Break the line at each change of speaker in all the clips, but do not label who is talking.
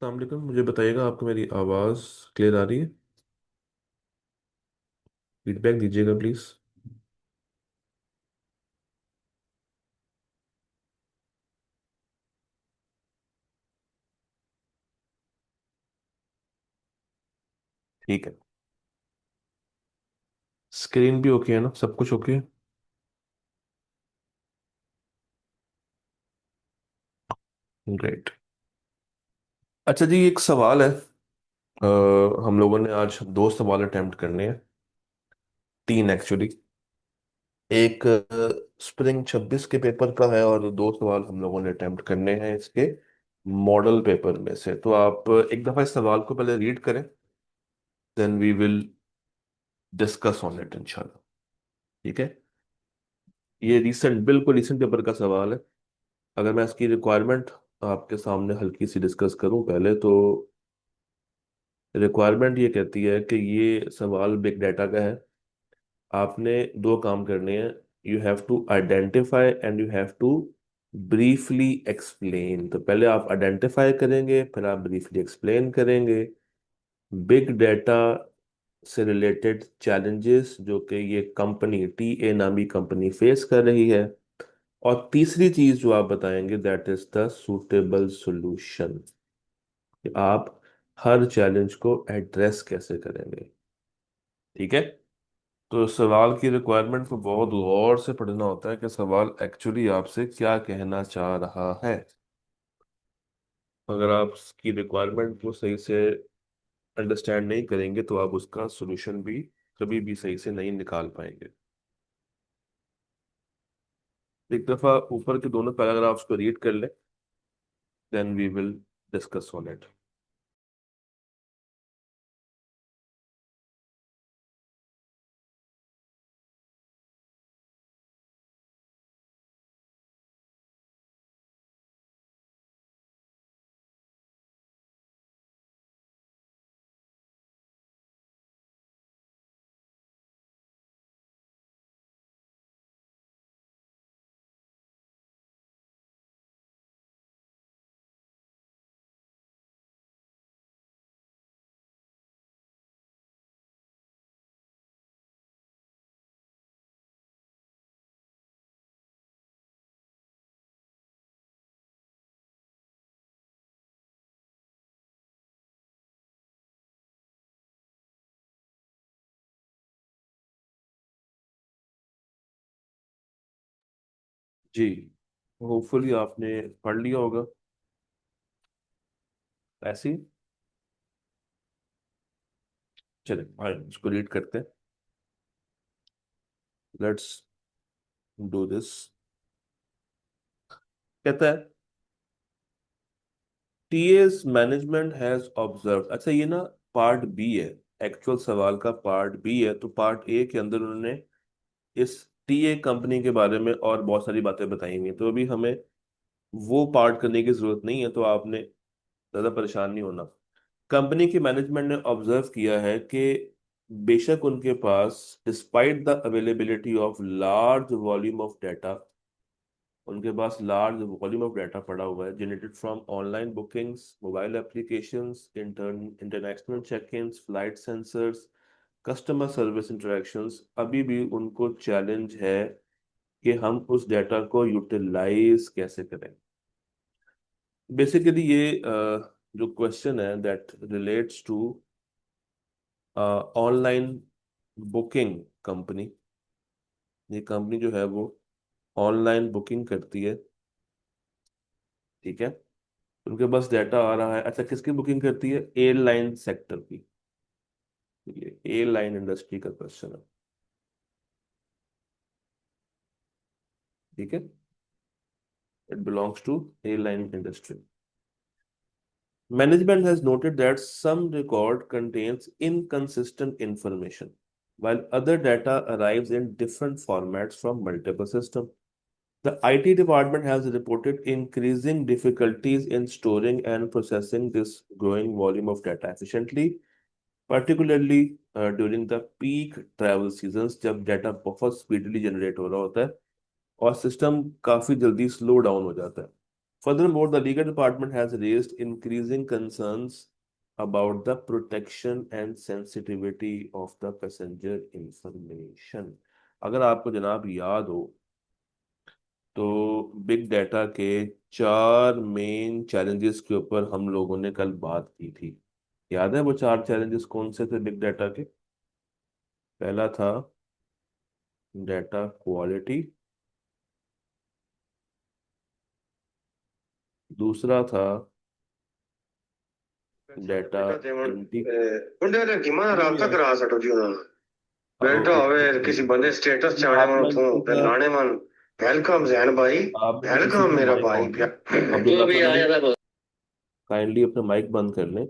अस्सलाम वालेकुम। मुझे बताइएगा, आपको मेरी आवाज़ क्लियर आ रही है? फीडबैक दीजिएगा प्लीज़। ठीक है। स्क्रीन भी ओके है ना? सब कुछ ओके है? ग्रेट। अच्छा जी, एक सवाल है। हम लोगों ने आज दो सवाल अटेम्प्ट करने हैं। तीन एक्चुअली। एक स्प्रिंग 26 के पेपर का है और दो सवाल हम लोगों ने अटेम्प्ट करने हैं इसके मॉडल पेपर में से। तो आप एक दफ़ा इस सवाल को पहले रीड करें, then we will discuss on it इंशाल्लाह। ठीक है। ये रिसेंट, बिल्कुल रिसेंट पेपर का सवाल है। अगर मैं इसकी रिक्वायरमेंट आपके सामने हल्की सी डिस्कस करूं पहले, तो रिक्वायरमेंट ये कहती है कि ये सवाल बिग डाटा का है। आपने दो काम करने हैं। You have to identify and you have to briefly explain. तो पहले आप आइडेंटिफाई करेंगे, फिर आप ब्रीफली एक्सप्लेन करेंगे बिग डाटा से रिलेटेड चैलेंजेस जो कि ये कंपनी टी ए नामी कंपनी फेस कर रही है। और तीसरी चीज जो आप बताएंगे, that is the suitable solution, कि आप हर चैलेंज को एड्रेस कैसे करेंगे। ठीक है। तो सवाल की रिक्वायरमेंट को बहुत गौर से पढ़ना होता है कि सवाल एक्चुअली आपसे क्या कहना चाह रहा है। अगर आप उसकी रिक्वायरमेंट को सही से अंडरस्टैंड नहीं करेंगे तो आप उसका सोल्यूशन भी कभी भी सही से नहीं निकाल पाएंगे। एक दफा ऊपर के दोनों पैराग्राफ्स को रीड कर लें, then we will discuss on it. जी, होपफुली आपने पढ़ लिया होगा। ऐसे ही चले आए इसको रीड करते हैं। Let's do this. कहता है, टीएस मैनेजमेंट हैज ऑब्जर्व। अच्छा, ये ना पार्ट बी है। एक्चुअल सवाल का पार्ट बी है। तो पार्ट ए के अंदर उन्होंने इस टीए कंपनी के बारे में और बहुत सारी बातें बताई हुई हैं। तो अभी हमें वो पार्ट करने की जरूरत नहीं है, तो आपने ज्यादा परेशान नहीं होना। कंपनी के मैनेजमेंट ने ऑब्जर्व किया है कि बेशक उनके पास despite the availability of large volume of data, उनके पास लार्ज वॉल्यूम ऑफ डाटा पड़ा हुआ है generated from online bookings, mobile applications, international check in, flight sensors, customer service interactions. अभी भी उनको चैलेंज है कि हम उस डाटा को यूटिलाइज कैसे करें। बेसिकली ये जो क्वेश्चन है that relates to online booking company. ये कंपनी जो है वो ऑनलाइन बुकिंग करती है। ठीक है। उनके पास डाटा आ रहा है। अच्छा, किसकी बुकिंग करती है? एयरलाइन सेक्टर की। ये एयरलाइन इंडस्ट्री का क्वेश्चन है। ठीक है। It belongs to airline industry. Management has noted that some record contains inconsistent information, while other data arrives in different formats from multiple systems. The IT department has reported increasing difficulties in storing and processing this growing volume of data efficiently, particularly during the peak travel seasons, जब data बहुत speedly generate हो रहा होता है और system काफी जल्दी slow down हो जाता है। Furthermore, the legal department has raised increasing concerns about the protection and sensitivity of the passenger information. अगर आपको जनाब याद हो तो बिग डाटा के चार मेन चैलेंजेस के ऊपर हम लोगों ने कल बात की थी। याद है वो चार चैलेंजेस कौन से थे बिग डाटा के? पहला था डाटा क्वालिटी, दूसरा था डाटा
बेटा ते हुन
इंटी
मुंडे ने किमा
नहीं
राबता
यार।
करा सको जी उन्होंने बेटा
एक
हवे किसी
मिनट।
बंदे स्टेटस चाड़े
आप
मन
मैं
थू फिर
किसी
लाने मन वेलकम जैन भाई
आप में किसी
वेलकम
का
मेरा
माइक
भाई
ऑन है।
प्या जो
अब्दुल्ला
भी
भाई
आया था बस।
काइंडली अपना माइक बंद कर लें।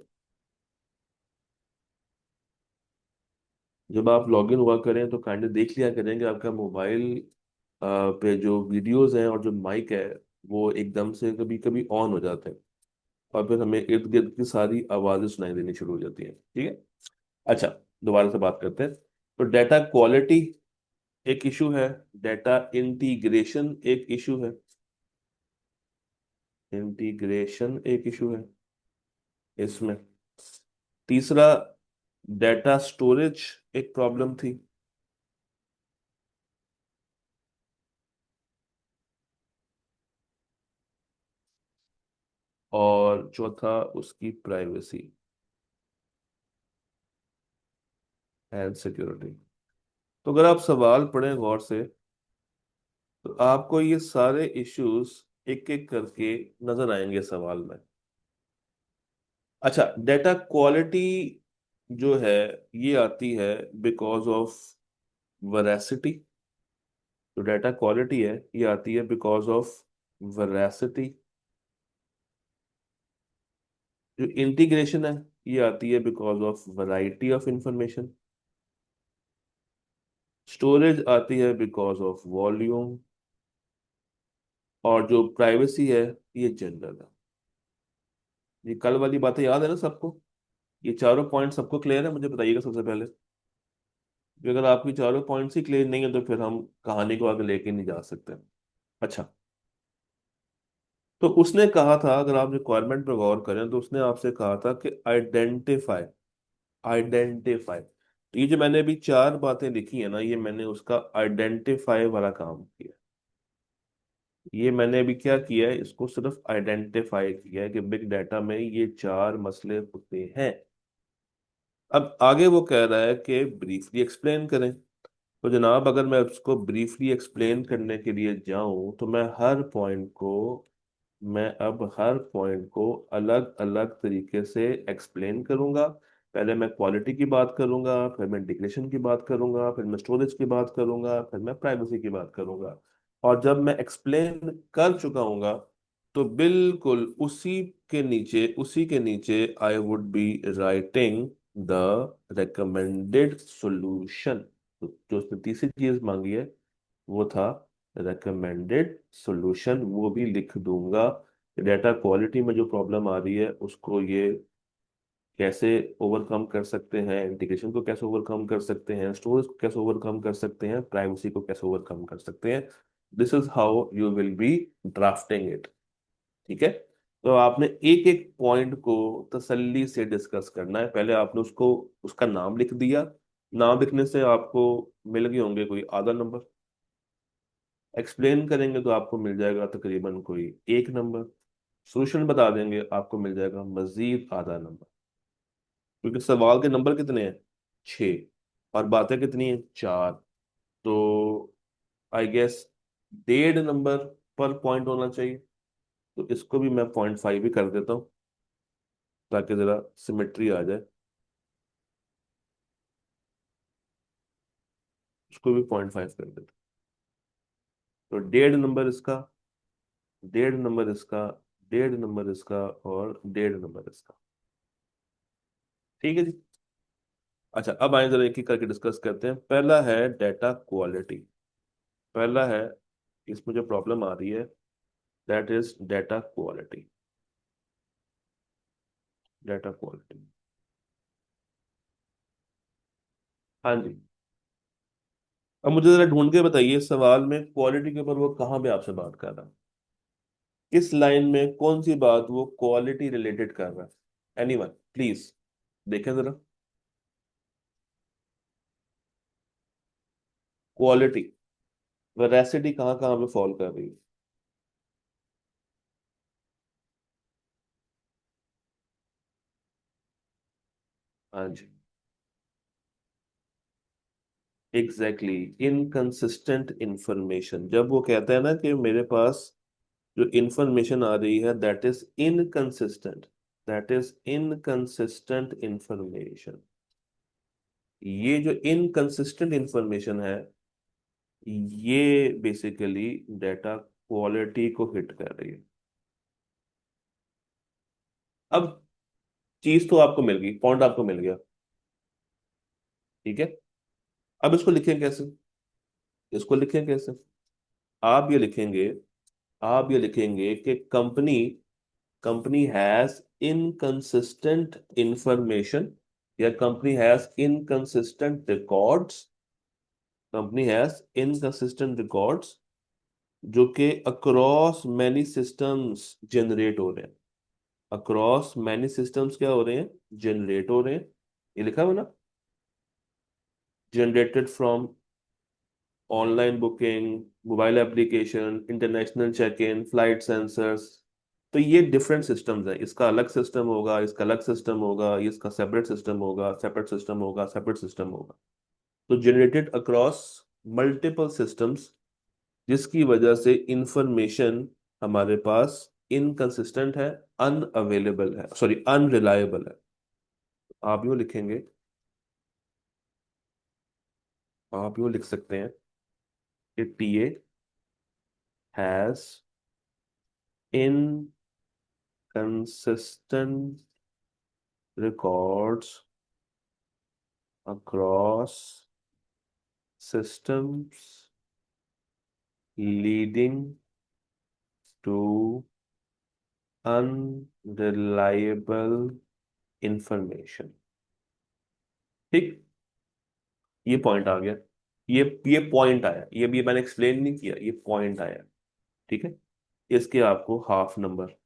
जब आप लॉगिन हुआ करें तो काइंडली देख लिया करें कि आपका मोबाइल पे जो वीडियोस हैं और जो माइक है वो एकदम से कभी कभी ऑन हो जाते हैं और फिर हमें इर्द गिर्द की सारी आवाजें सुनाई देनी शुरू हो जाती हैं। ठीक है। अच्छा, दोबारा से बात करते हैं। तो डाटा क्वालिटी एक इशू है, डाटा इंटीग्रेशन एक इशू है, इंटीग्रेशन एक इशू है इसमें। तीसरा, डाटा स्टोरेज एक प्रॉब्लम थी। और चौथा उसकी प्राइवेसी एंड सिक्योरिटी। तो अगर आप सवाल पढ़ें गौर से तो आपको ये सारे इश्यूज एक एक करके नजर आएंगे सवाल में। अच्छा, डाटा क्वालिटी जो है ये आती है बिकॉज ऑफ वरासिटी। जो डाटा क्वालिटी है ये आती है बिकॉज ऑफ वरासिटी। जो इंटीग्रेशन है ये आती है because of variety of information. Storage आती है बिकॉज ऑफ वॉल्यूम। और जो प्राइवेसी है ये जनरल है। ये कल वाली बातें याद है ना सबको? ये चारों पॉइंट सबको क्लियर है? मुझे बताइएगा सबसे पहले कि अगर आपकी चारों पॉइंट्स ही क्लियर नहीं है तो फिर हम कहानी को आगे लेके नहीं जा सकते। अच्छा, तो उसने कहा था, अगर आप रिक्वायरमेंट पर गौर करें तो उसने आपसे कहा था कि आइडेंटिफाई, आइडेंटिफाई। तो ये जो मैंने अभी चार बातें लिखी है ना, ये मैंने उसका आइडेंटिफाई वाला काम किया। ये मैंने अभी क्या किया है, इसको सिर्फ आइडेंटिफाई किया है कि बिग डाटा में ये चार मसले होते हैं। अब आगे वो कह रहा है कि ब्रीफली एक्सप्लेन करें। तो जनाब अगर मैं उसको ब्रीफली एक्सप्लेन करने के लिए जाऊं तो मैं अब हर पॉइंट को अलग अलग तरीके से एक्सप्लेन करूंगा। पहले मैं क्वालिटी की बात करूंगा, फिर मैं इंटीग्रेशन की बात करूंगा, फिर मैं स्टोरेज की बात करूंगा, फिर मैं प्राइवेसी की बात करूंगा। और जब मैं एक्सप्लेन कर चुका हूंगा तो बिल्कुल उसी के नीचे I would be writing the recommended solution। तो जो उसने तीसरी चीज मांगी है वो था recommended solution, वो भी लिख दूंगा। डाटा क्वालिटी में जो प्रॉब्लम आ रही है उसको ये कैसे ओवरकम कर सकते हैं, इंटीग्रेशन को कैसे ओवरकम कर सकते हैं, स्टोरेज को कैसे ओवरकम कर सकते हैं, प्राइवेसी को कैसे ओवरकम कर सकते हैं। This is how you will be drafting it. ठीक है। तो आपने एक एक पॉइंट को तसल्ली से डिस्कस करना है। पहले आपने उसको उसका नाम लिख दिया। नाम लिखने से आपको मिल गए होंगे कोई आधा नंबर। एक्सप्लेन करेंगे तो आपको मिल जाएगा तकरीबन कोई एक नंबर। सोल्यूशन बता देंगे आपको मिल जाएगा मजीद आधा नंबर। क्योंकि सवाल के नंबर कितने हैं? छः। और बातें कितनी हैं? चार। तो आई गेस 1.5 नंबर पर पॉइंट होना चाहिए। तो इसको भी मैं 0.5 ही कर देता हूँ ताकि जरा सिमेट्री आ जाए। उसको भी 0.5 कर देता हूँ। तो 1.5 नंबर इसका, 1.5 नंबर इसका, 1.5 नंबर इसका और 1.5 नंबर इसका। ठीक है जी। अच्छा, अब आए जरा एक एक करके डिस्कस करते हैं। पहला है डाटा क्वालिटी। पहला है, इसमें जो प्रॉब्लम आ रही है that is data quality. Data quality. हाँ जी। अब मुझे जरा ढूंढ के बताइए सवाल में क्वालिटी के ऊपर वो कहाँ पे आपसे बात कर रहा है। किस लाइन में कौन सी बात वो क्वालिटी रिलेटेड कर रहा है? एनीवन प्लीज देखें जरा। क्वालिटी, वेरासिटी कहाँ कहाँ पे फॉल कर रही है? हाँ जी, एग्जैक्टली, इनकंसिस्टेंट इंफॉर्मेशन। जब वो कहता है ना कि मेरे पास जो इंफॉर्मेशन आ रही है that is inconsistent, that is inconsistent information, ये जो इनकंसिस्टेंट इंफॉर्मेशन है ये बेसिकली डाटा क्वालिटी को हिट कर रही है। अब चीज तो आपको मिल गई, पॉइंट आपको मिल गया, ठीक है। अब इसको लिखें कैसे? इसको लिखें कैसे? आप ये लिखेंगे, आप ये लिखेंगे कि company, company has inconsistent information, या company has inconsistent records, company has inconsistent records जो कि अक्रॉस मैनी सिस्टम्स जनरेट हो रहे हैं। अक्रॉस मैनी सिस्टम्स क्या हो रहे हैं? जनरेट हो रहे हैं। ये लिखा हुआ ना, generated from online booking, mobile application, international check in, flight sensors. तो ये डिफरेंट सिस्टम्स हैं, इसका अलग सिस्टम होगा, इसका अलग सिस्टम होगा, ये इसका सेपरेट सिस्टम होगा, सेपरेट सिस्टम होगा, सेपरेट सिस्टम होगा। तो जनरेटेड अक्रॉस मल्टीपल सिस्टम्स, जिसकी वजह से इंफॉर्मेशन हमारे पास इनकंसिस्टेंट है, अनअवेलेबल है, सॉरी अनरिलायबल है। आप यूँ लिखेंगे, आप यूँ लिख सकते हैं कि TA has inconsistent records across systems leading to unreliable information। ठीक, ये पॉइंट आ गया, ये पॉइंट आया, ये भी मैंने एक्सप्लेन नहीं किया, ये पॉइंट आया, ठीक है। इसके आपको हाफ नंबर।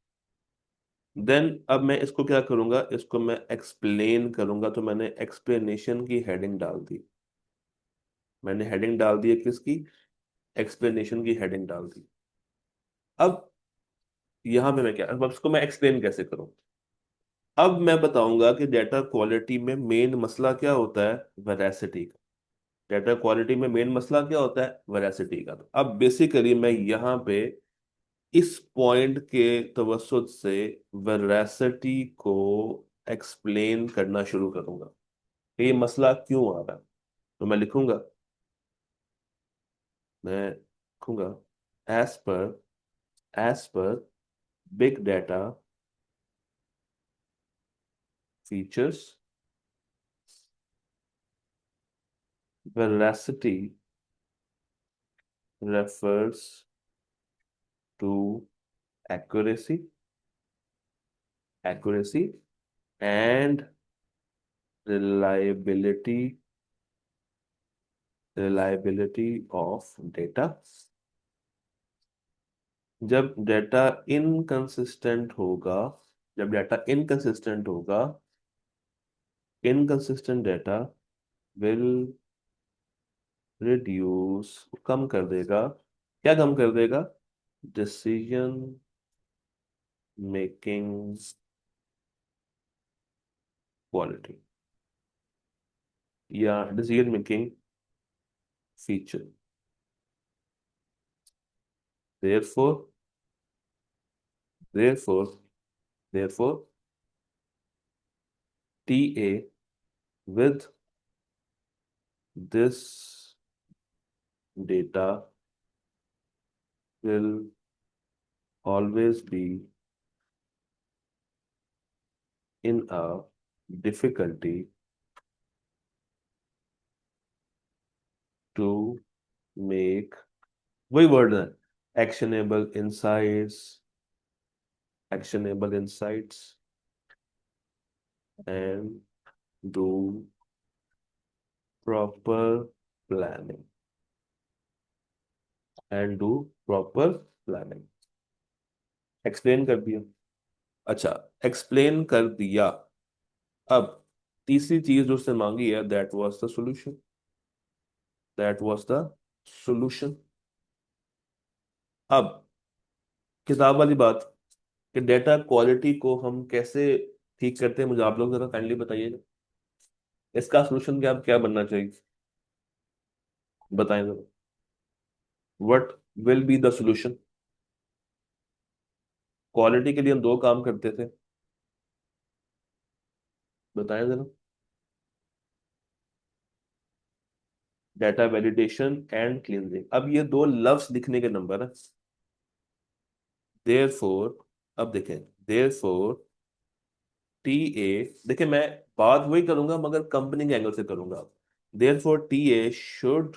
देन अब मैं इसको क्या करूंगा, इसको मैं एक्सप्लेन करूंगा, तो मैंने एक्सप्लेनेशन की हेडिंग डाल दी, मैंने हेडिंग डाल दी है किसकी? एक्सप्लेनेशन की हेडिंग डाल दी। अब यहां पे मैं क्या, अब इसको मैं एक्सप्लेन कैसे करूं? अब मैं बताऊंगा कि डेटा क्वालिटी में मेन मसला क्या होता है? वेरासिटी का। डेटा क्वालिटी में मेन मसला क्या होता है? वेरासिटी का। तो अब बेसिकली मैं यहाँ पे इस पॉइंट के तवसुत से वेरासिटी को एक्सप्लेन करना शुरू करूंगा कि ये मसला क्यों आ रहा है। तो मैं लिखूंगा, मैं लिखूंगा as per, as per big data features, veracity refers to accuracy, accuracy and reliability, reliability of data। जब डेटा इनकंसिस्टेंट होगा, जब डेटा इनकंसिस्टेंट होगा, इनकंसिस्टेंट डेटा विल रिड्यूस, कम कर देगा, क्या कम कर देगा? डिसीजन मेकिंग क्वालिटी, या decision making feature. therefore therefore therefore TA with this data will always be in a difficulty to make, वही वर्ड है, actionable insights, actionable insights and do proper planning, and do proper planning। Explain कर दिया। अच्छा, explain कर दिया। अब तीसरी चीज जो उसने मांगी है, that was the solution. That was the solution. अब किताब वाली बात, कि डेटा क्वालिटी को हम कैसे ठीक करते हैं, मुझे आप लोग जरा काइंडली बताइएगा। इसका सॉल्यूशन क्या बनना चाहिए, बताएं जरा। What will be the solution? Quality के लिए हम दो काम करते थे, बताएं जरा। Data validation and cleansing. अब ये दो लफ्ज लिखने के नंबर है। देयर फोर, अब देखें, देयर फोर टी ए, देखिए मैं बात वही करूंगा मगर कंपनी के एंगल से करूंगा। Therefore T A should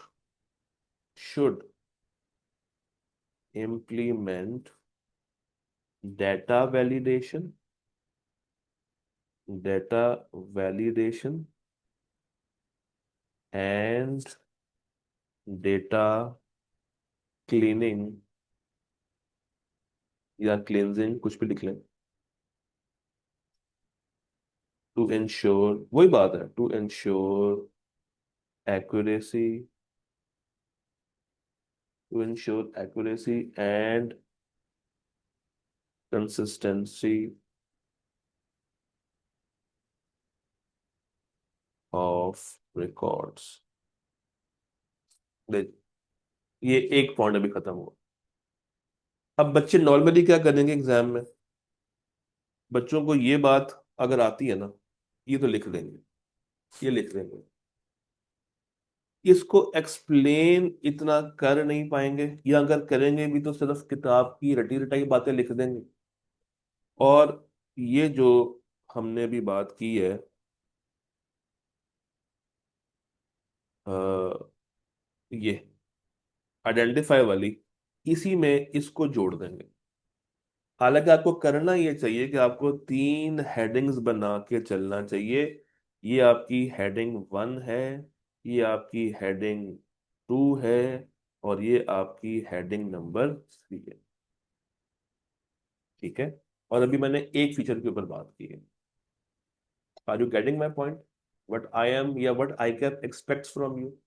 implement data validation, data validation and data cleaning या cleansing, कुछ भी लिख लें, टू इंश्योर, वही बात है, to ensure accuracy, to ensure accuracy and consistency of records। देख, ये एक पॉइंट अभी खत्म हुआ। अब बच्चे नॉर्मली क्या करेंगे एग्जाम में, बच्चों को ये बात अगर आती है ना, ये तो लिख लेंगे, ये लिख लेंगे। इसको एक्सप्लेन इतना कर नहीं पाएंगे, या अगर करेंगे भी तो सिर्फ किताब की रटी रटाई बातें लिख देंगे। और ये जो हमने अभी बात की है, अ, ये आइडेंटिफाई वाली, इसी में इसको जोड़ देंगे। हालांकि आपको करना ये चाहिए कि आपको तीन हेडिंग्स बना के चलना चाहिए। ये आपकी हेडिंग 1 है, ये आपकी हेडिंग 2 है, और ये आपकी हेडिंग नंबर 3 है। ठीक है। और अभी मैंने एक फीचर के ऊपर बात की है। Are you getting my point? What I am या what I can expect from you.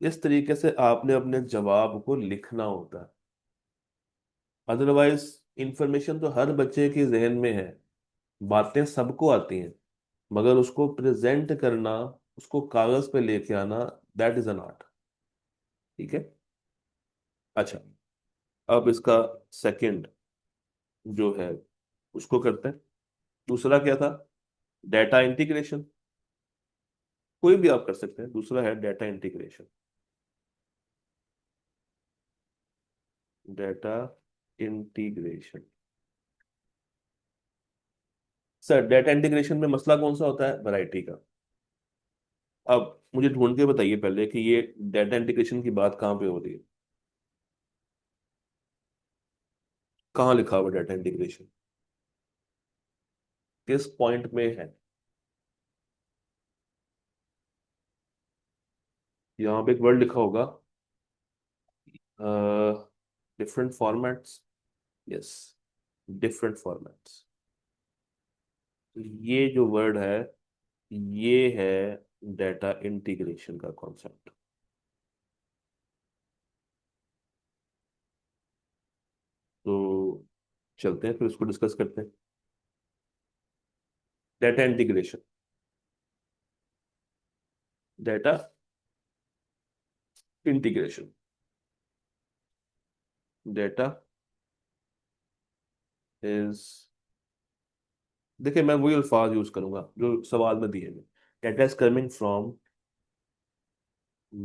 इस तरीके से आपने अपने जवाब को लिखना होता है। अदरवाइज इंफॉर्मेशन तो हर बच्चे के जहन में है, बातें सबको आती हैं, मगर उसको प्रेजेंट करना, उसको कागज पे लेके आना, दैट इज एन आर्ट। ठीक है। अच्छा, अब इसका सेकंड जो है उसको करते हैं। दूसरा क्या था? Data integration. कोई भी आप कर सकते हैं, दूसरा है data integration. Data integration. Sir data integration में मसला कौन सा होता है? वैरायटी का। अब मुझे ढूंढ के बताइए पहले कि ये डेटा इंटीग्रेशन की बात कहाँ पे हो रही है, कहाँ लिखा हुआ डेटा इंटीग्रेशन, किस पॉइंट में है? यहाँ पे एक वर्ड लिखा होगा, different formats. Yes, different formats. ये जो वर्ड है, ये है डेटा इंटीग्रेशन का कॉन्सेप्ट। तो चलते हैं फिर उसको डिस्कस करते हैं। Data integration, data integration, data is, देखिए मैं वही अल्फाज यूज करूंगा जो सवाल में दिए हैं। Data is coming from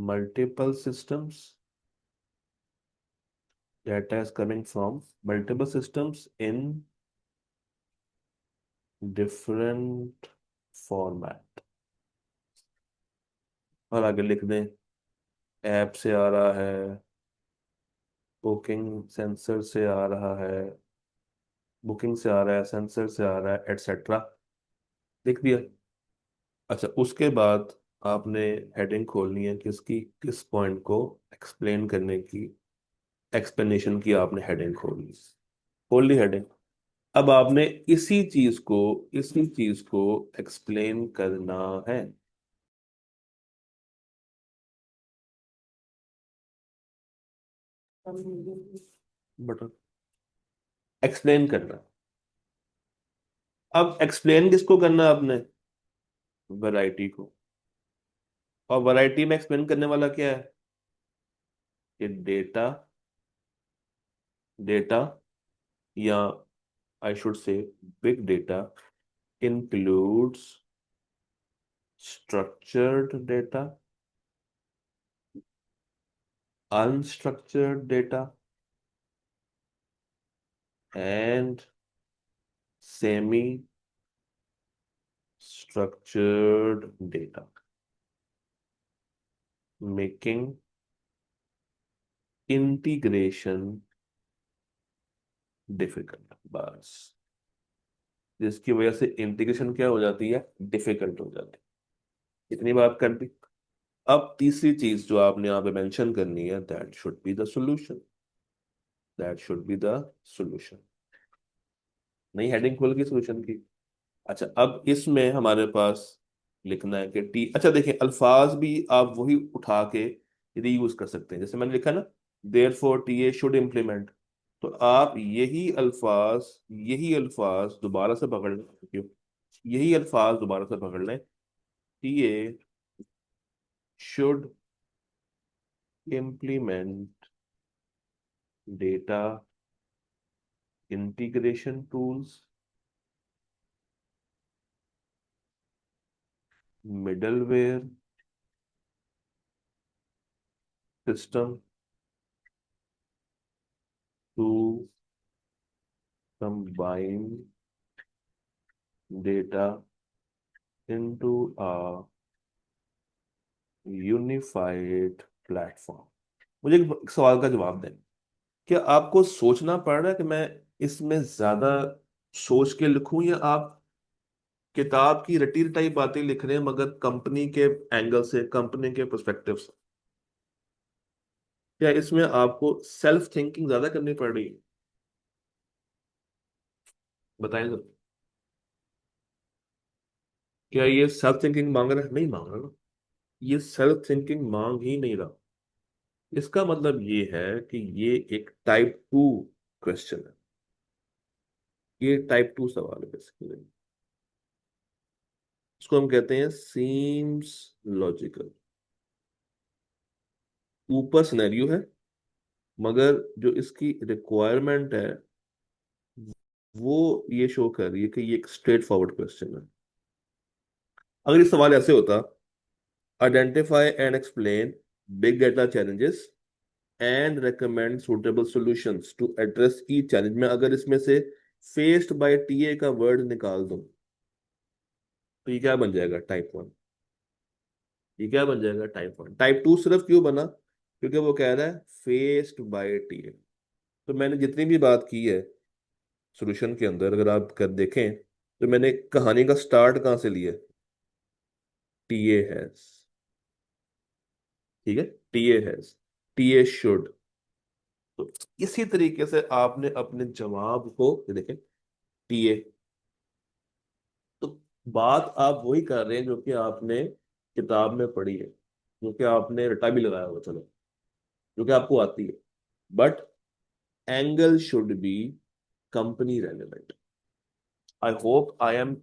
multiple systems, data is coming from multiple systems in different format। और आगे लिख दें, ऐप से आ रहा है, बुकिंग सेंसर से आ रहा है, बुकिंग से आ रहा है, सेंसर से आ रहा है, एटसेट्रा। लिख दिया। अच्छा, उसके बाद आपने हेडिंग खोलनी है किसकी, किस पॉइंट को एक्सप्लेन करने की, एक्सप्लेनेशन की आपने हेडिंग खोल ली हेडिंग। अब आपने इसी चीज को एक्सप्लेन करना है। बटन एक्सप्लेन करना। अब एक्सप्लेन किसको करना है आपने? वैरायटी को। और वैरायटी में एक्सप्लेन करने वाला क्या है? ये डेटा, डेटा या I should say big data includes structured data, unstructured data, and semi structured data, making integration difficult। बस, जिसकी वजह से इंटीग्रेशन क्या हो जाती है? डिफिकल्ट हो जाती है। इतनी बात कर दी। अब तीसरी चीज जो आपने यहाँ पे मेंशन करनी है, that should be the solution. That should be the solution. नई हेडिंग खोल की सॉल्यूशन की। अच्छा, अब इसमें हमारे पास लिखना है कि टी, अच्छा देखिए, अल्फाज भी आप वही उठा के रीयूज कर सकते हैं। जैसे मैंने लिखा ना, therefore T A should implement, तो आप यही अल्फाज दोबारा से पकड़ लें। क्यों? यही अल्फाज दोबारा से पकड़ लें। T A should implement data integration tools, middleware system to combine data into a unified platform. मुझे एक सवाल का जवाब दें। क्या आपको सोचना पड़ रहा है कि मैं इसमें ज्यादा सोच के लिखूं, या आप किताब की रटी रटाई बातें लिख रहे हैं मगर कंपनी के एंगल से, कंपनी के पर्सपेक्टिव से? क्या इसमें आपको सेल्फ थिंकिंग ज्यादा करनी पड़ रही है? बताएं जरा। क्या ये सेल्फ थिंकिंग मांग रहा है? नहीं मांग रहा ना। ये सेल्फ थिंकिंग मांग ही नहीं रहा। इसका मतलब ये है कि ये एक टाइप टू क्वेश्चन है। ये टाइप टू सवाल है बेसिकली। इसको हम कहते हैं सीम्स लॉजिकल। ऊपर सिनेरियो है, मगर जो इसकी रिक्वायरमेंट है वो ये शो कर रही है कि ये एक स्ट्रेट फॉरवर्ड क्वेश्चन है। अगर ये सवाल ऐसे होता, identify and explain big data challenges and recommend suitable solutions to address each challenge, में अगर इसमें से faced by टीए का वर्ड निकाल दूं, तो ये क्या बन जाएगा? Type one. ये क्या बन जाएगा? Type one. टाइप टू सिर्फ क्यों बना? क्योंकि वो कह रहा है फेस्ड बाय टीए। तो मैंने जितनी भी बात की है सॉल्यूशन के अंदर, अगर आप कर देखें, तो मैंने कहानी का स्टार्ट कहाँ से लिया? TA has. ठीक है, टीए हैज, टीए शुड। तो इसी तरीके से आपने अपने जवाब को, ये देखें, टीए। तो बात आप वही कर रहे हैं जो कि आपने किताब में पढ़ी है, जो कि आपने रटा भी लगाया होगा, चलो, जो कि आपको आती है। But angle should be company relevant. I hope I am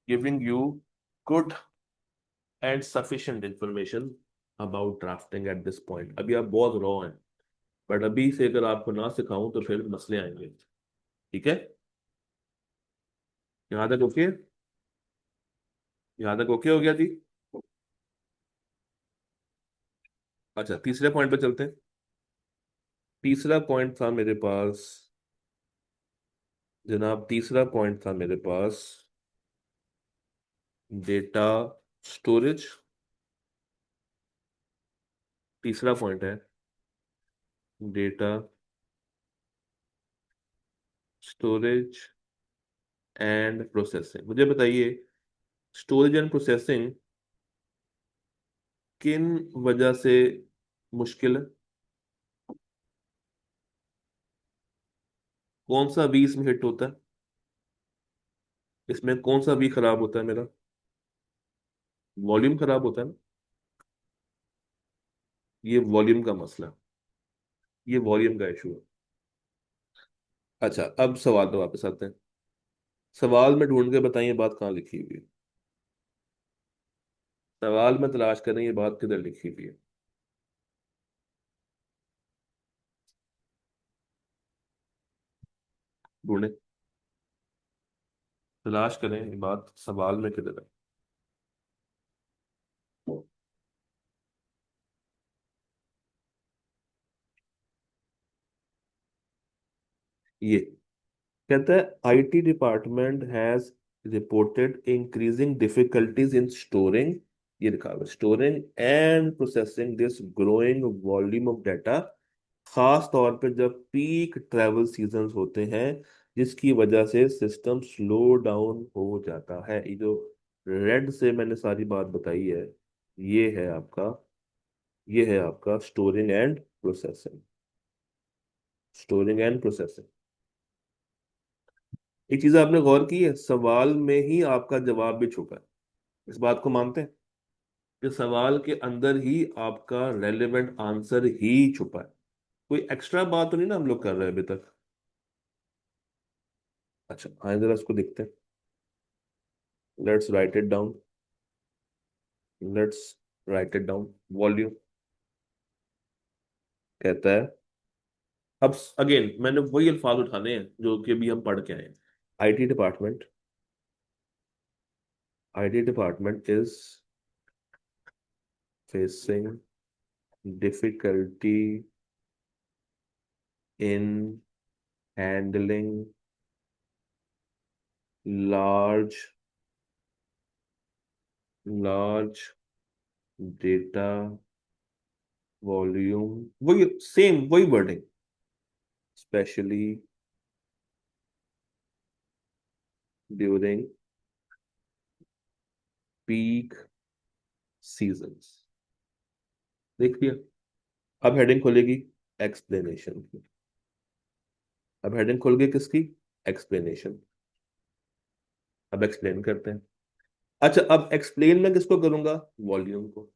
giving you good and sufficient information about drafting at this point. अभी आप बहुत रॉ हैं, बट अभी से अगर आपको ना सिखाऊं तो फिर मसले आएंगे। ठीक है? यहाँ तक ओके? यहाँ तक ओके हो गया जी? अच्छा, तीसरे पॉइंट पे चलते हैं। तीसरा पॉइंट था मेरे पास, जनाब, तीसरा पॉइंट था मेरे पास डेटा स्टोरेज। तीसरा पॉइंट है डेटा स्टोरेज एंड प्रोसेसिंग। मुझे बताइए, स्टोरेज एंड प्रोसेसिंग किन वजह से मुश्किल है? कौन सा बी इसमें हिट होता है? इसमें कौन सा बी खराब होता है मेरा? वॉल्यूम खराब होता है ना। ये वॉल्यूम का मसला है। ये वॉल्यूम का इशू है। अच्छा, अब सवाल पे वापस आते हैं। सवाल में ढूंढ के बताइए बात कहाँ लिखी हुई है। सवाल में तलाश करें ये बात किधर लिखी हुई है। ढूंढे, तलाश करें ये बात सवाल में किधर है। ये कहता है IT department has reported increasing difficulties in storing, ये लिखा हुआ storing and processing this growing volume of data, खास तौर पे जब पीक ट्रैवल सीजन्स होते हैं, जिसकी वजह से सिस्टम स्लो डाउन हो जाता है। ये जो रेड से मैंने सारी बात बताई है, ये है आपका ये है आपका storing and processing. Storing and processing. एक चीज आपने गौर की है, सवाल में ही आपका जवाब भी छुपा है। इस बात को मानते हैं कि सवाल के अंदर ही आपका रेलेवेंट आंसर ही छुपा है। कोई एक्स्ट्रा बात तो नहीं ना हम लोग कर रहे हैं अभी तक। अच्छा, आइए जरा इसको देखते हैं। Let's write it down. Let's write it down. Volume कहता है, अब अगेन मैंने वही अल्फाज उठाने हैं जो कि अभी हम पढ़ के आए हैं। IT department, IT department is facing difficulty in handling large large data volume, वही सेम वही wording, especially during peak seasons। देख लिया। अब हेडिंग खुलेगी एक्सप्लेनेशन की। अब हेडिंग खुल गई किसकी? एक्सप्लेनेशन। अब एक्सप्लेन करते हैं। अच्छा, अब एक्सप्लेन मैं किसको करूंगा? वॉल्यूम को।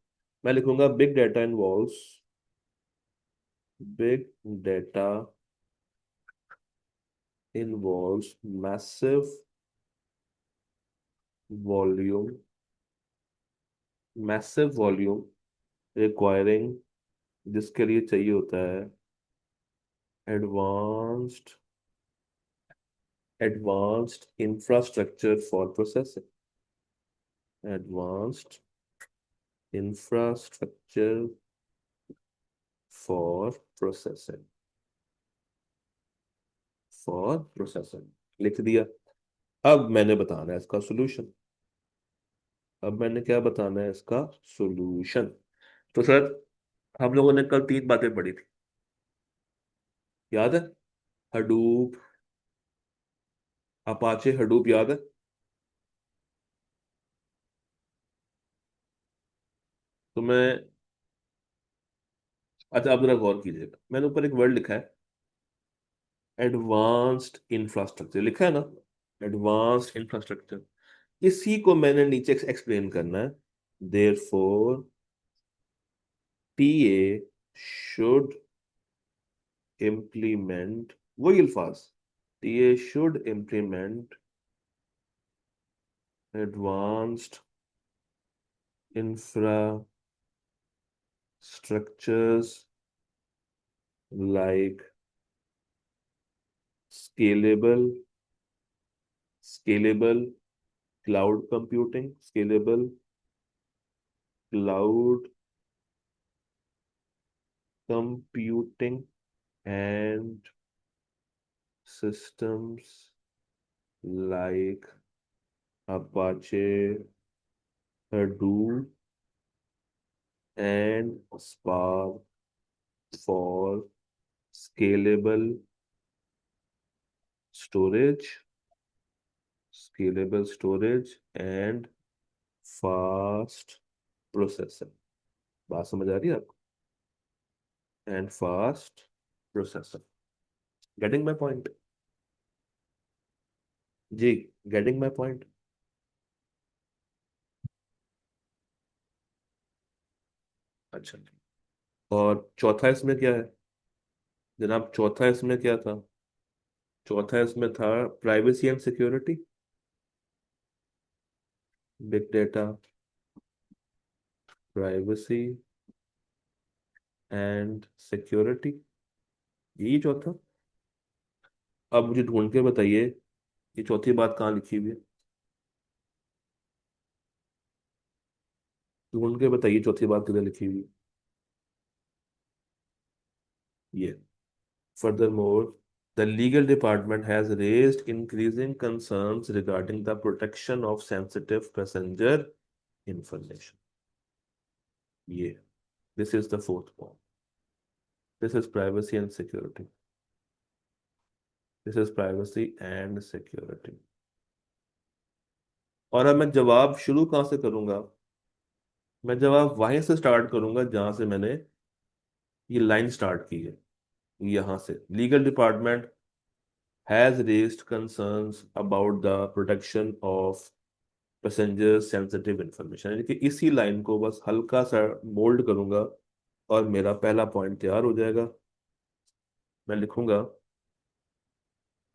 मैं लिखूंगा big data involves, big data involves massive volume, massive volume requiring, जिसके लिए चाहिए होता है advanced advanced infrastructure for processing, advanced infrastructure for processing, for processing लिख दिया। अब मैंने बताना है इसका सॉल्यूशन। अब मैंने क्या बताना है इसका सॉल्यूशन। तो सर, हम लोगों ने कल तीन बातें पढ़ी थी, याद है? हडूप, अपाचे हडूप, याद है? तो मैं, अच्छा आप जरा गौर कीजिएगा, मैंने ऊपर एक वर्ड लिखा है एडवांस्ड इंफ्रास्ट्रक्चर, लिखा है ना? Advanced infrastructure. इसी को मैंने नीचे एक्सप्लेन करना है। देयरफॉर टीए शुड इम्प्लीमेंट, वही अल्फाज, TA should implement advanced infrastructures like scalable scalable cloud computing, scalable cloud computing and systems like Apache, Hadoop, and Spark for scalable storage, scalable storage and fast processing। बात समझ आ रही है आपको? And fast processor. Getting my point? जी, getting my point. अच्छा, और चौथा इसमें क्या है जनाब? चौथा इसमें क्या था? चौथा इसमें था privacy and security, big data, privacy and security, यही चौथा। अब मुझे ढूंढ के बताइए ये चौथी बात कहाँ लिखी हुई है। ढूंढ के बताइए चौथी बात किधर लिखी हुई है। ये, furthermore, the legal department has raised increasing concerns regarding the protection of sensitive passenger information. ये, this is the fourth point. This is privacy and security. This is privacy and security. और अब मैं जवाब शुरू कहाँ से करूंगा? मैं जवाब वहीं से स्टार्ट करूंगा जहां से मैंने ये लाइन स्टार्ट की है, यहां से। Legal department has raised concerns about the protection of passenger sensitive information, यानी कि इसी लाइन को बस हल्का सा मोल्ड करूंगा और मेरा पहला पॉइंट तैयार हो जाएगा। मैं लिखूंगा,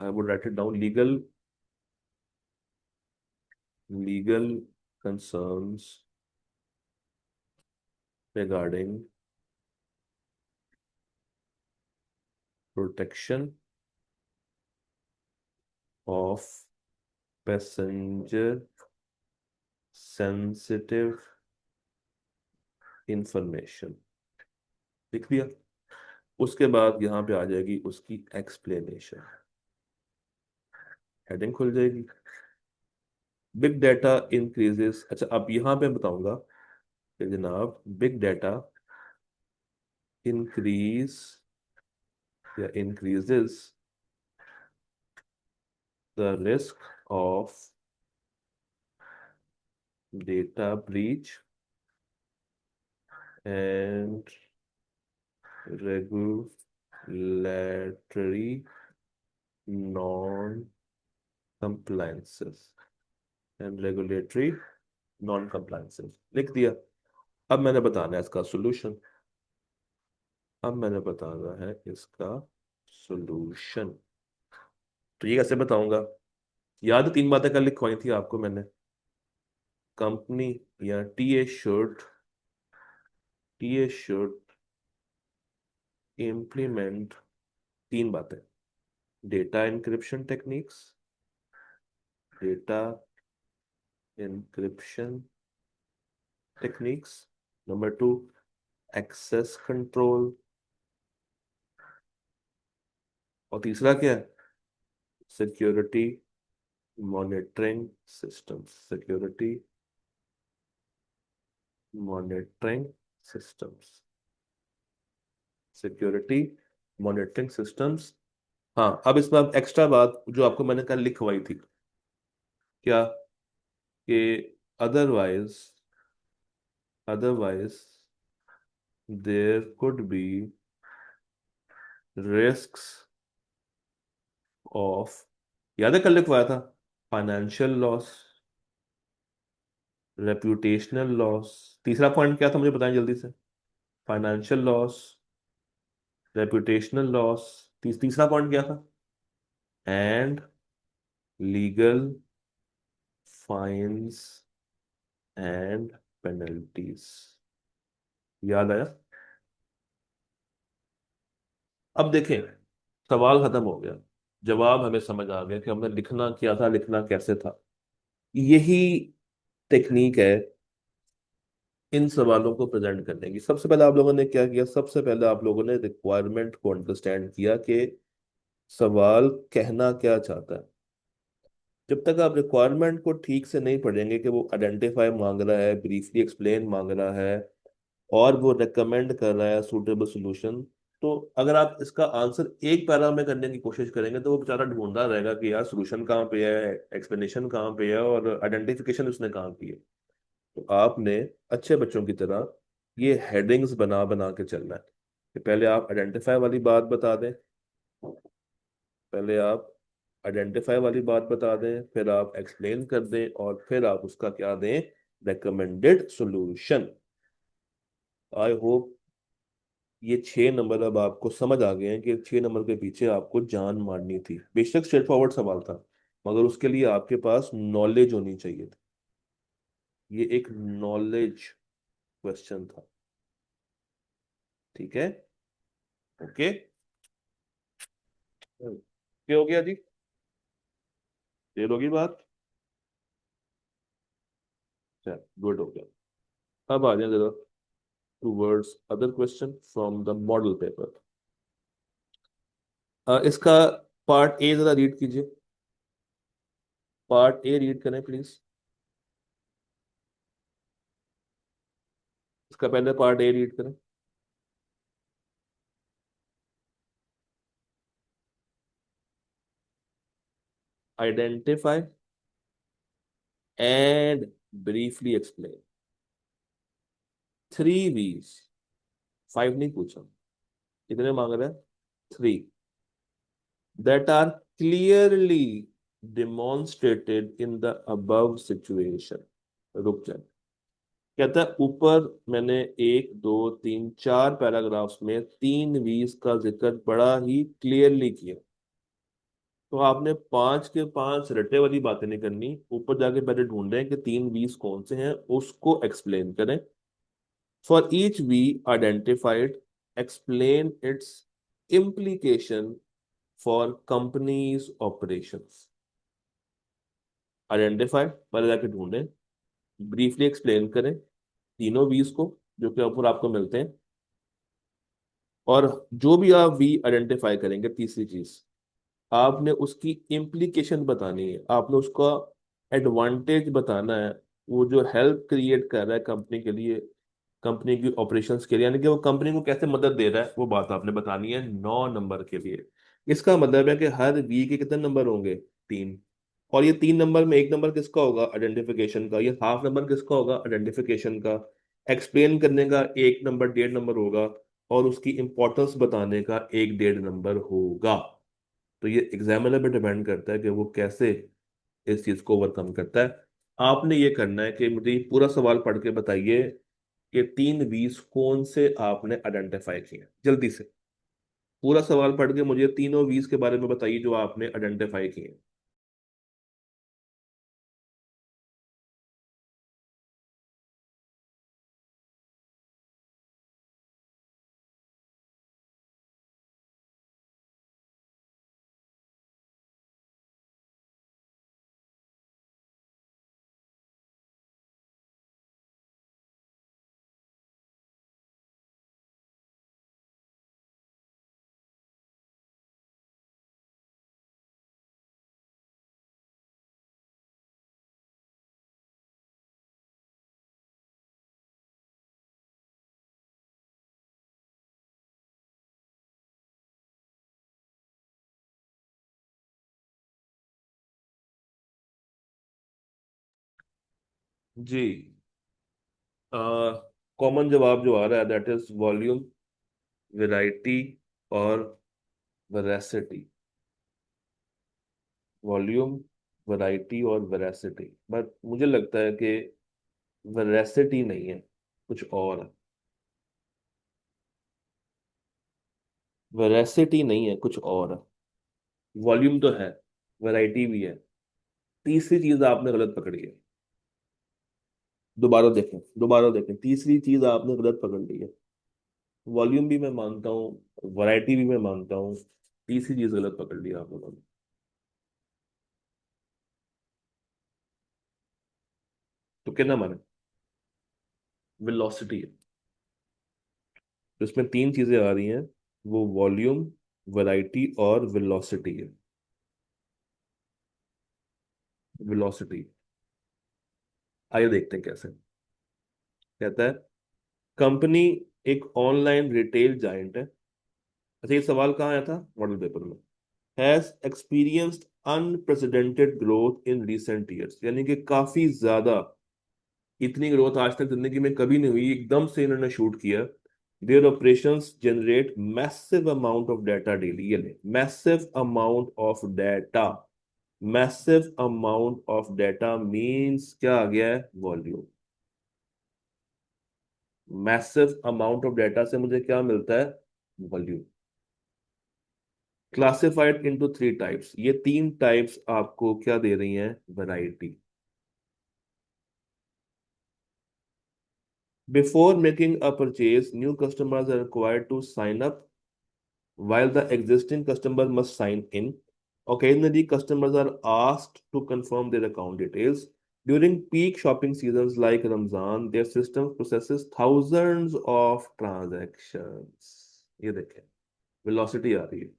I would write it down, legal concerns regarding protection of passenger sensitive information, लिख दिया। उसके बाद यहाँ पे आ जाएगी उसकी एक्सप्लेनेशन, हेडिंग खुल जाएगी, बिग डाटा इंक्रीजेस। अच्छा, अब यहाँ पे बताऊंगा कि जनाब बिग डाटा इंक्रीज या increases the risk of data breach and regulatory non compliances and regulatory non compliances, लिख दिया। अब मैंने बताना है इसका सोल्यूशन। अब मैंने बताना है इसका सोल्यूशन। तो ये कैसे बताऊंगा? याद है 3 बातें कल लिखवाई थी आपको मैंने। कंपनी या टी ए शुड इम्प्लीमेंट 3 बातें: data encryption techniques, data encryption techniques, number 2 access control, और तीसरा क्या है? Security monitoring systems, security monitoring systems, security monitoring systems. हाँ, अब इसमें अब एक्स्ट्रा बात जो आपको मैंने कल लिखवाई थी, क्या? कि otherwise otherwise there could be risks of, याद है कल लिखवाया था, फाइनेंशियल लॉस, रेप्यूटेशनल लॉस। तीसरा पॉइंट क्या था मुझे बताएं जल्दी से। फाइनेंशियल लॉस, रेप्यूटेशनल लॉस, तीसरा पॉइंट क्या था? And legal fines and penalties. याद आया? अब देखें, सवाल खत्म हो गया, जवाब हमें समझ आ गया कि हमने लिखना क्या था, लिखना कैसे था। यही टेक्निक है इन सवालों को प्रेजेंट करने की। सबसे पहले आप लोगों ने क्या किया? सबसे पहले आप लोगों ने रिक्वायरमेंट को अंडरस्टैंड किया कि सवाल कहना क्या चाहता है। जब तक आप रिक्वायरमेंट को ठीक से नहीं पढ़ेंगे कि वो आइडेंटिफाई मांग रहा है, ब्रीफली एक्सप्लेन मांग रहा है, और वो रेकमेंड कर रहा है सूटेबल सोल्यूशन, तो अगर आप इसका आंसर एक पैरा में करने की कोशिश करेंगे तो वो बेचारा ढूंढता रहेगा कि यार सोल्यूशन कहाँ पे है, एक्सप्लेनेशन कहाँ पे है, और आइडेंटिफिकेशन उसने कहाँ की है। तो आपने अच्छे बच्चों की तरह ये हेडिंग्स बना बना के चलना है कि पहले आप आइडेंटिफाई वाली बात बता दें, पहले आप आइडेंटिफाई वाली बात बता दें, फिर आप एक्सप्लेन कर दें, और फिर आप उसका क्या दें, रेकमेंडेड सॉल्यूशन। आई होप ये 6 नंबर अब आपको समझ आ गए हैं कि 6 नंबर के पीछे आपको जान मारनी थी। बेशक स्ट्रेट फॉरवर्ड सवाल था, मगर उसके लिए आपके पास नॉलेज होनी चाहिए थी। ये एक नॉलेज क्वेश्चन था। ठीक है। ओके। क्या हो गया जी? क्लियर होगी बात? चल, गुड हो गया। अब आ जाए जरा towards other question from the model paper. इसका पार्ट ए जरा रीड कीजिए। पार्ट ए रीड करें प्लीज। इसका पहले पार्ट ए रीड करें। Identify and briefly explain. 3 V's। 5 नहीं पूछा, कितने मांग रहे हैं? 3 that are clearly demonstrated in the above situation। रुक जाए। कहता है ऊपर मैंने 1 2 3 4 पैराग्राफ्स में 3 V's का जिक्र बड़ा ही क्लियरली किया। तो आपने 5 के 5 रट्टे वाली बातें नहीं करनी, ऊपर जाके पहले ढूंढें कि 3 V's कौन से हैं, उसको एक्सप्लेन करें। For each V identified, explain its implication for company's operations। Identify पहले जाके ढूंढें, ब्रीफली एक्सप्लेन करें तीनों वीज को जो कि ऊपर आपको मिलते हैं, और जो भी आप वी आइडेंटिफाई करेंगे, तीसरी चीज आपने उसकी इम्प्लीकेशन बतानी है, आपने उसका एडवांटेज बताना है। वो जो हेल्प क्रिएट कर रहा है कंपनी के लिए, कंपनी की ऑपरेशंस के लिए, यानी कि वो कंपनी को कैसे मदद दे रहा है, वो बात आपने बतानी है 9 नंबर के लिए। इसका मतलब है कि हर वी के कितने नंबर होंगे? 3। और ये 3 नंबर में 1 नंबर किसका होगा? आइडेंटिफिकेशन का। ये हाफ नंबर किसका होगा? आइडेंटिफिकेशन का। एक्सप्लेन करने का 1 नंबर 1.5 नंबर होगा, और उसकी इंपॉर्टेंस बताने का 1 1.5 नंबर होगा। तो ये एग्जामिनर पे डिपेंड करता है कि वो कैसे इस चीज को ओवरकम करता है। आपने ये करना है कि मुझे ये पूरा सवाल पढ़ के बताइए कि 3 V's कौन से आपने आइडेंटिफाई किए, जल्दी से। पूरा सवाल पढ़ के मुझे तीनों V's के बारे में बताइए जो आपने आइडेंटिफाई किए। जी, कॉमन जवाब जो आ रहा है दैट इज वॉल्यूम, वैरायटी और वेरासिटी। वॉल्यूम, वैरायटी और वेरासिटी, बट मुझे लगता है कि वेरासिटी नहीं है, कुछ और है। वेरासिटी नहीं है, कुछ और है। वॉल्यूम तो है, वैरायटी भी है, तीसरी चीज आपने गलत पकड़ी है। दोबारा देखें, दोबारा देखें, तीसरी चीज आपने गलत पकड़ ली है। वॉल्यूम भी मैं मानता हूँ, वैरायटी भी मैं मानता हूँ, तीसरी चीज गलत पकड़ ली आप लोगों ने। तो कितना माने? वेलोसिटी है। तो इसमें 3 चीजें आ रही हैं, वो वॉल्यूम, वैरायटी और वेलोसिटी है। वेलोसिटी। आइए देखते हैं कैसे। कहता है कंपनी एक ऑनलाइन रिटेल जायंट है। अच्छा, ये सवाल कहाँ आया था? मॉडल पेपर में। Has experienced unprecedented growth in recent years, यानी कि काफी ज्यादा, इतनी ग्रोथ आज तक जिंदगी में कभी नहीं हुई, एकदम से इन्होंने शूट किया। Their operations generate massive amount of data daily, ये ले massive amount of data. Massive amount of data means क्या आ गया है? Volume. Massive amount of data से मुझे क्या मिलता है? Volume. Classified into three types, ये तीन टाइप्स आपको क्या दे रही हैं? Variety. Before making a purchase new customers are required to sign up while the existing customer must sign in. Occasionally, customers are asked to confirm their account details. During peak shopping seasons like Ramzan, their system processes thousands of transactions. ये देखें, velocity आ रही है,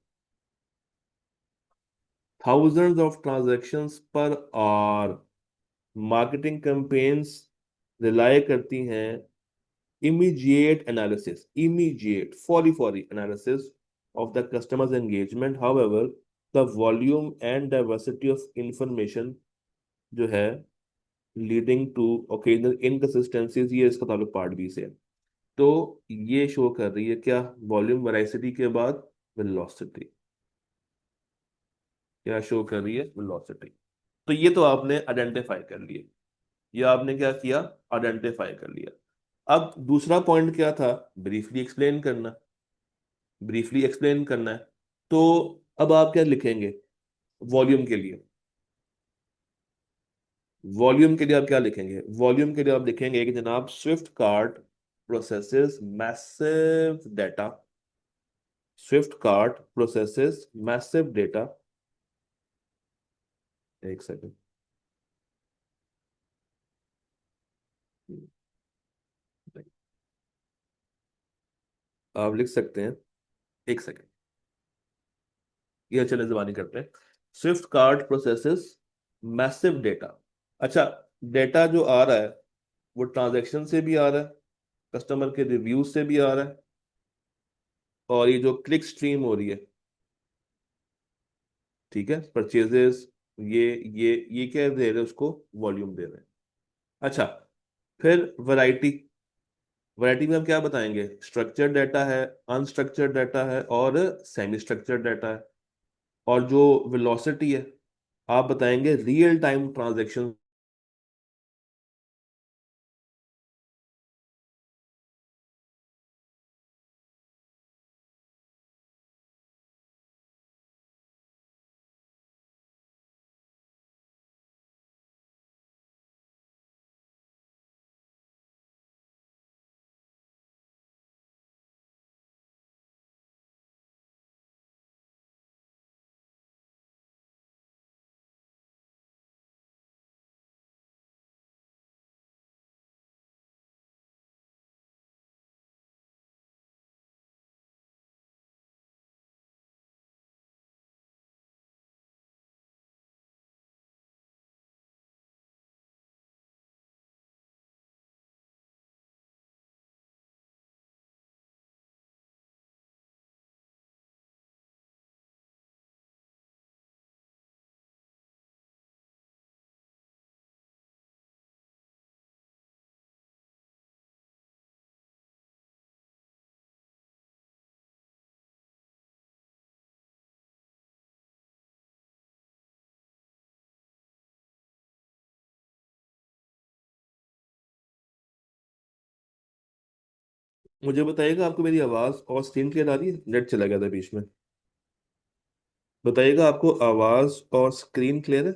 thousands of transactions per hour. Marketing campaigns rely करती हैं immediate, faury analysis of the customer's engagement. However, the volume and diversity of information जो है leading to occasional inconsistencies, ये इसका ताल्लुक पार्ट बी से है। तो ये शो कर रही है क्या? वॉल्यूम वेराइसिटी के बाद वेलोसिटी। क्या शो कर रही है? वेलोसिटी। तो ये तो आपने आइडेंटिफाई कर लिया। ये आपने क्या किया? आइडेंटिफाई कर लिया। अब दूसरा पॉइंट क्या था? ब्रीफली एक्सप्लेन करना। ब्रीफली एक्सप्लेन करना है। तो अब आप क्या लिखेंगे वॉल्यूम के लिए? वॉल्यूम के लिए आप क्या लिखेंगे? वॉल्यूम के लिए आप लिखेंगे कि जनाब Swift cart processes massive data. Swift cart processes massive data. एक सेकंड। आप लिख सकते हैं, एक सेकंड, ये चले जबानी करते हैं। Swift cart processes massive data. अच्छा, डेटा जो आ रहा है वो ट्रांजैक्शन से भी आ रहा है, कस्टमर के रिव्यूज से भी आ रहा है, और ये जो क्लिक स्ट्रीम हो रही है, ठीक है, परचेजेस, ये ये क्या दे रहे हैं? उसको वॉल्यूम दे रहे हैं। अच्छा, फिर वैरायटी। वैरायटी में हम क्या बताएंगे? स्ट्रक्चर्ड डाटा है, अनस्ट्रक्चर्ड डाटा है, और सेमी स्ट्रक्चर्ड डाटा है। और जो वेलोसिटी है, आप बताएंगे रियल टाइम ट्रांजैक्शन। मुझे बताइएगा, आपको मेरी आवाज और स्क्रीन क्लियर आ रही है? नेट चला गया था बीच में। बताइएगा, आपको आवाज और स्क्रीन क्लियर है?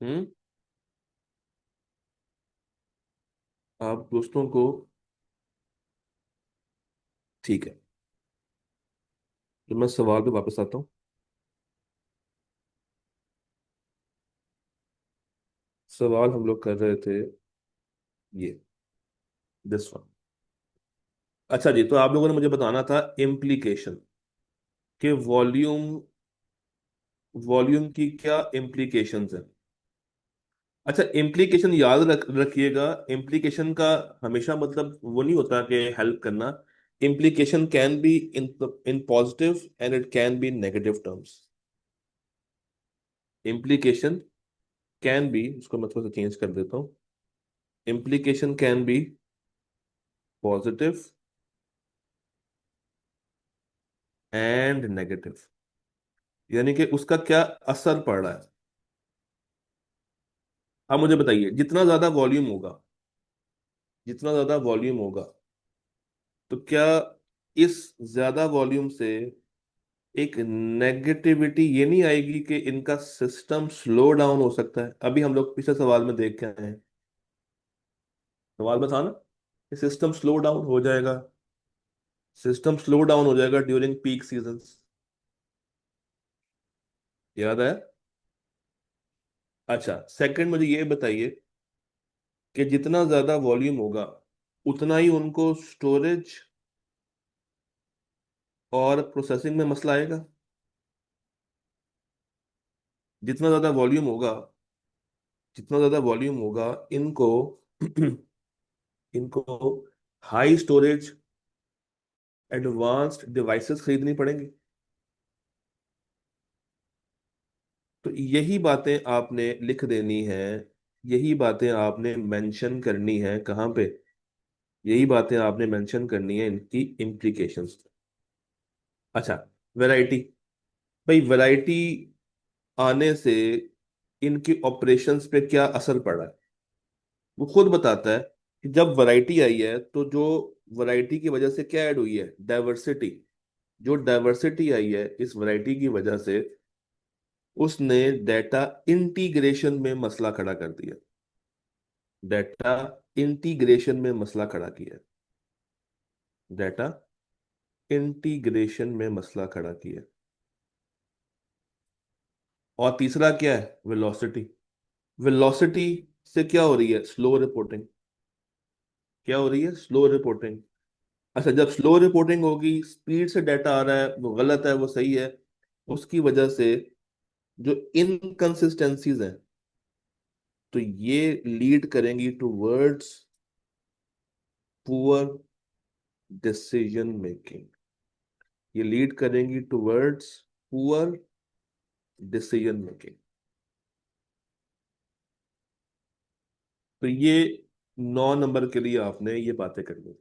हम्म। आप दोस्तों को, ठीक है, तो मैं सवाल पे वापस आता हूँ। सवाल हम लोग कर रहे थे ये, दिस वन। अच्छा जी, तो आप लोगों ने मुझे बताना था इम्प्लीकेशन, कि वॉल्यूम, वॉल्यूम की क्या इम्प्लीकेशंस है। अच्छा, इम्प्लीकेशन याद रखिएगा। इम्प्लीकेशन का हमेशा मतलब वो नहीं होता कि हेल्प करना। Implication can be in positive and it can be negative terms. Implication can be, उसको मैं थोड़ा सा चेंज कर देता हूँ, implication can be positive and negative. यानी कि उसका क्या असर पड़ रहा है। आप मुझे बताइए, जितना ज्यादा वॉल्यूम होगा, जितना ज्यादा वॉल्यूम होगा, तो क्या इस ज्यादा वॉल्यूम से एक नेगेटिविटी ये नहीं आएगी कि इनका सिस्टम स्लो डाउन हो सकता है? अभी हम लोग पिछले सवाल में देख के आए हैं, सवाल में था ना कि सिस्टम स्लो डाउन हो जाएगा, सिस्टम स्लो डाउन हो जाएगा ड्यूरिंग पीक सीजन्स। याद है? अच्छा, सेकंड मुझे ये बताइए कि जितना ज्यादा वॉल्यूम होगा, उतना ही उनको स्टोरेज और प्रोसेसिंग में मसला आएगा। जितना ज्यादा वॉल्यूम होगा, जितना ज्यादा वॉल्यूम होगा, इनको इनको हाई स्टोरेज एडवांस्ड डिवाइसेस खरीदनी पड़ेंगी। तो यही बातें आपने लिख देनी है, यही बातें आपने मेंशन करनी है कहाँ पे, यही बातें आपने मेंशन करनी है इनकी इम्प्लीकेशंस। अच्छा, वैरायटी। भाई वैरायटी आने से इनकी ऑपरेशंस पे क्या असर पड़ा है? वो खुद बताता है कि जब वैरायटी आई है तो जो वैरायटी की वजह से क्या ऐड हुई है, डाइवर्सिटी। जो डाइवर्सिटी आई है इस वैरायटी की वजह से, उसने डेटा इंटीग्रेशन में मसला खड़ा कर दिया। डेटा इंटीग्रेशन में मसला खड़ा किया। डेटा इंटीग्रेशन में मसला खड़ा किया। और तीसरा क्या है, वेलोसिटी। वेलोसिटी से क्या हो रही है, स्लो रिपोर्टिंग। क्या हो रही है, स्लो रिपोर्टिंग। अच्छा, जब स्लो रिपोर्टिंग होगी, स्पीड से डाटा आ रहा है, वो गलत है वो सही है, उसकी वजह से जो इनकंसिस्टेंसीज हैं, तो ये लीड करेंगी टूवर्ड्स पुअर डिसीजन मेकिंग। ये लीड करेंगी टूवर्ड्स पुअर डिसीजन मेकिंग। तो ये 9 नंबर के लिए आपने ये बातें करनी है,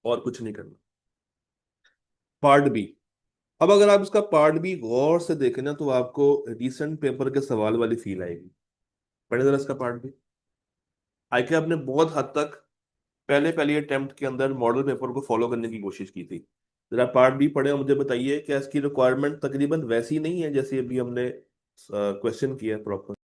और कुछ नहीं करना। Part B. अब अगर आप इसका पार्ट बी गौर से देखें ना, तो आपको रीसेंट पेपर के सवाल वाली फील आएगी। पढ़े जरा इसका पार्ट बी। आई के आपने बहुत हद तक पहले पहले अटेम्प्ट के अंदर मॉडल पेपर को फॉलो करने की कोशिश की थी। जरा पार्ट बी पढ़े और मुझे बताइए क्या इसकी रिक्वायरमेंट तकरीबन वैसी नहीं है जैसे अभी हमने क्वेश्चन किया प्रॉपर।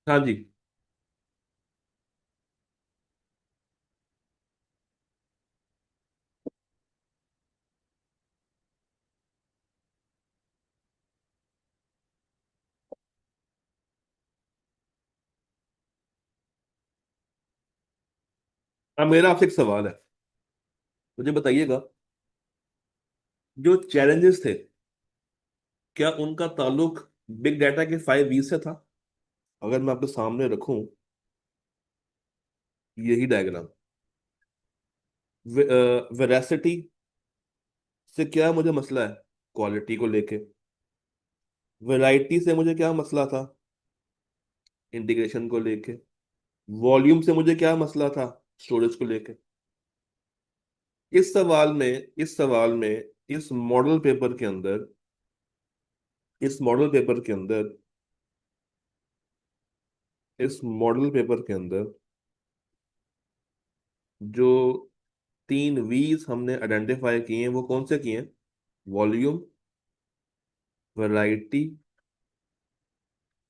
हाँ जी। अब मेरा आपसे एक सवाल है, मुझे बताइएगा, जो चैलेंजेस थे, क्या उनका ताल्लुक बिग डाटा के 5 वी से था? अगर मैं आपके सामने रखूं यही डायग्राम, वेरासिटी, से क्या मुझे मसला है? क्वालिटी को लेके। वैरायटी से मुझे क्या मसला था? इंटीग्रेशन को लेके। वॉल्यूम से मुझे क्या मसला था? स्टोरेज को लेके। इस सवाल में इस मॉडल पेपर के अंदर इस मॉडल पेपर के अंदर इस मॉडल पेपर के अंदर जो 3 V's हमने आइडेंटिफाई किए हैं, वो कौन से किए हैं? Volume, variety,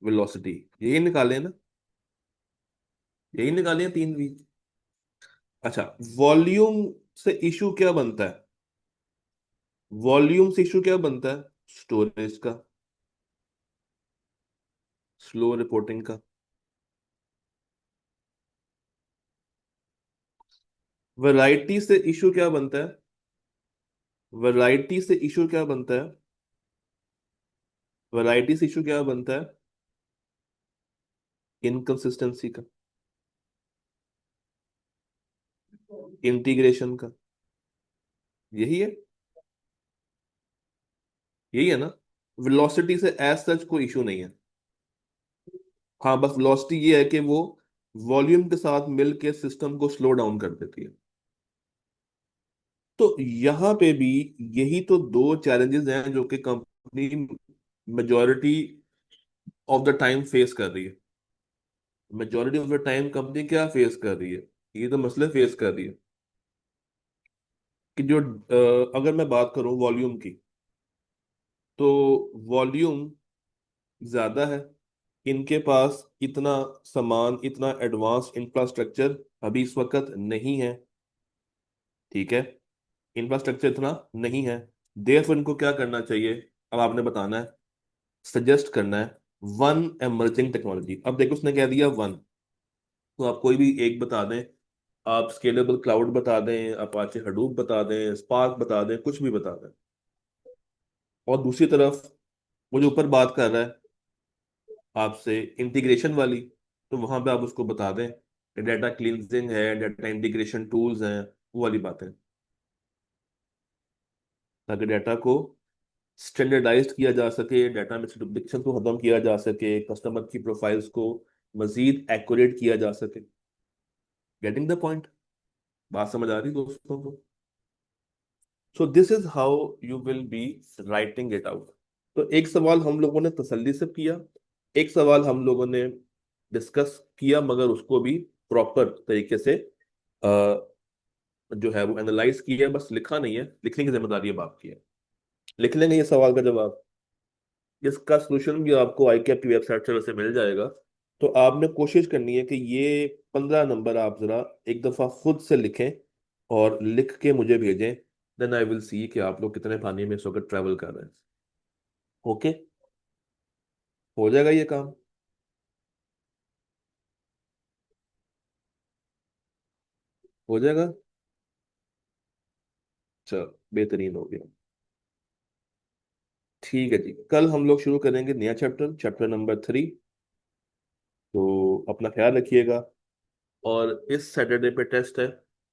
velocity. यही निकाले ना? यही निकाले हैं 3 V। अच्छा, वॉल्यूम से इशू क्या बनता है? वॉल्यूम से इशू क्या बनता है? स्टोरेज का, स्लो रिपोर्टिंग का। वैरायटी से इशू क्या बनता है? वैरायटी से इशू क्या बनता है? वैरायटी से इशू क्या बनता है? इनकंसिस्टेंसी का, इंटीग्रेशन का। यही है, यही है ना? वेलोसिटी से एज सच कोई इशू नहीं है। हाँ, बस वेलोसिटी ये है कि वो वॉल्यूम के साथ मिलके सिस्टम को स्लो डाउन कर देती है। तो यहाँ पे भी यही तो दो चैलेंजेस हैं जो कि company majority of the time face कर रही है। Majority of the time company क्या फेस कर रही है? ये तो मसले फेस कर रही है कि जो अगर मैं बात करूं वॉल्यूम की, तो वॉल्यूम ज्यादा है। इनके पास इतना सामान, इतना एडवांस इंफ्रास्ट्रक्चर अभी इस वक्त नहीं है। ठीक है, इंफ्रास्ट्रक्चर इतना नहीं है। देयरफॉर इनको क्या करना चाहिए? अब आपने बताना है, सजेस्ट करना है वन एमर्जिंग टेक्नोलॉजी। अब देखो उसने कह दिया वन, तो आप कोई भी एक बता दें। आप स्केलेबल क्लाउड बता दें, अपाचे हडूप बता दें, स्पार्क बता दें, कुछ भी बता दें। और दूसरी तरफ मुझे ऊपर बात कर रहा है आपसे इंटीग्रेशन वाली, तो वहां पे आप उसको बता दें कि डाटा क्लींजिंग है, डाटा इंटीग्रेशन टूल्स हैं, वो वाली बातें, ताकि डाटा को स्टैंडर्डाइज्ड किया जा सके, डाटा में से डुप्लीकेशन को खत्म किया जा सके, कस्टमर की प्रोफाइल्स को मजीद एक्यूरेट किया जा सके। Getting the point? बात समझ आ रही दोस्तों को? So this is how you will be writing it out. तो एक सवाल हम लोगों ने तसल्ली से किया, एक सवाल हम लोगों ने डिस्कस किया, मगर उसको भी प्रॉपर तरीके से जो है वो एनालाइज किया, बस लिखा नहीं है। लिखने की जिम्मेदारी अब आपकी है। लिख लेंगे ये सवाल का जवाब। इसका सोल्यूशन भी आपको ICAP की वेबसाइट से वैसे मिल जाएगा। तो आपने कोशिश करनी है कि ये 15 नंबर आप जरा एक दफा खुद से लिखें और लिख के मुझे भेजें। देन आई विल सी कि आप लोग कितने पानी में इस वक्त ट्रैवल कर रहे हैं। ओके, हो जाएगा ये काम। हो जाएगा। चलो, बेहतरीन हो गया। ठीक है जी, कल हम लोग शुरू करेंगे नया चैप्टर, चैप्टर नंबर 3। तो अपना ख्याल रखिएगा। और इस सैटरडे पे टेस्ट है,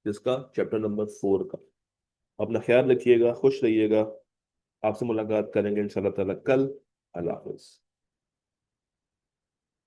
जिसका चैप्टर नंबर 4 का। अपना ख्याल रखिएगा, खुश रहिएगा। आपसे मुलाकात करेंगे इंशाल्लाह ताला कल। अल्लाह हाफिज।